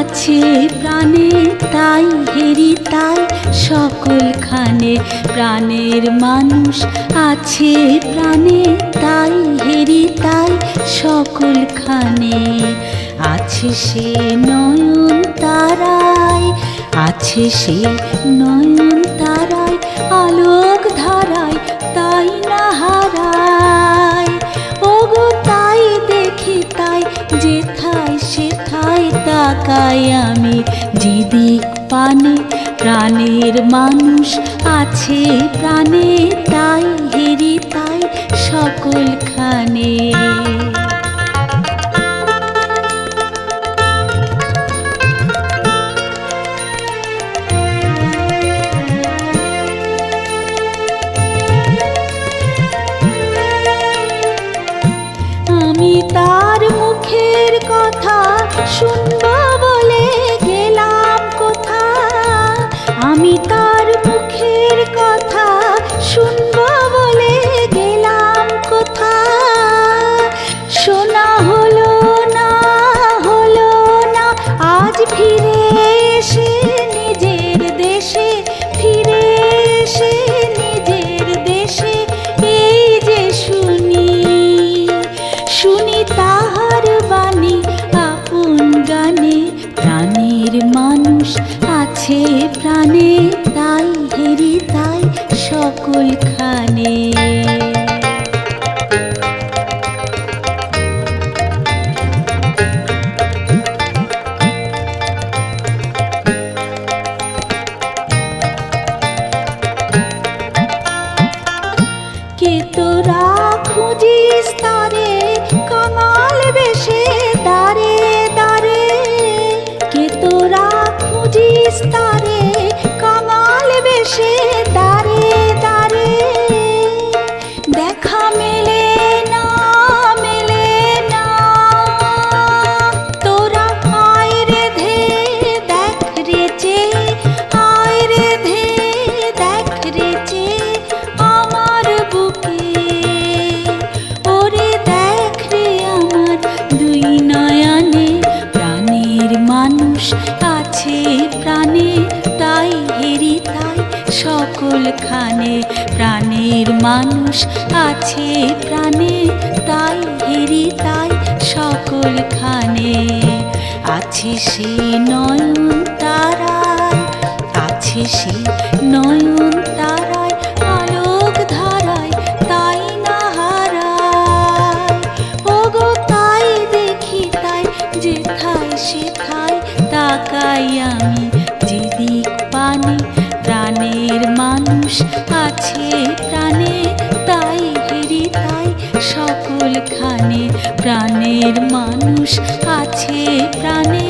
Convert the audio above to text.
আছে প্রাণে তাই হেরি তাই সকলখানে। প্রাণের মানুষ আছে প্রাণে তাই হেরি তাই সকলখানে। আছে সে নয়ন তারায়, আছে সে নয়ন তারায়, আলোক ধারায় তাই না হারায়। ওগো তাই দেখি তাই যেথায় সেথায় তাকাই আমি যেদিক পানে। প্রাণের মানুষ আছে প্রাণে তাই হেরি তাই সকলখানে। আমি তার মুখের কথা শুনবো বলে গেলাম কোথা। আমি তার মুখের কথা শুনবো বলে গেলাম কোথা। শোনা হলো না, হলো না আজ ফিরে এসে নিজের দেশে, ফিরে এসে নিজের দেশে। এই যে শুনি, শুনি তাহার বাণী আপন গানে। প্রাণের মানুষ আছে প্রাণে তাই হেরি তাই সকলখানে। কে তোরা খুঁজিস তারে কাঙাল বেশে দাঁড়ে দাঁড়ে। কে তোরা খুঁজিস তারে কাঙাল বেশে দাঁড়ে দাঁড়ে। দেখা মেলে না, মেলে না তোরা আয় রে ধে দেখ রে চে, আয় রে ধে দেখ রে চে আমার বুকে। ওরে দেখ রে আমার দুই নয়নে। প্রাণের মানুষ আছে প্রাণে তাই হেরি তাই সকলখানে। প্রাণের মানুষ আছে প্রাণে তাই হেরি তাই সকলখানে। আছে সে নয়ন তারায়, আছে সে নয়ন তারায়, আলোক ধারায় তাই না হারায়। ওগো তাই দেখি তাই যেথায় সেথায় তাকাই আমি যেদিক পানে। প্রাণের মানুষ আছে প্রাণে তাই হেরি তাই সকলখানে। প্রাণের মানুষ আছে প্রাণে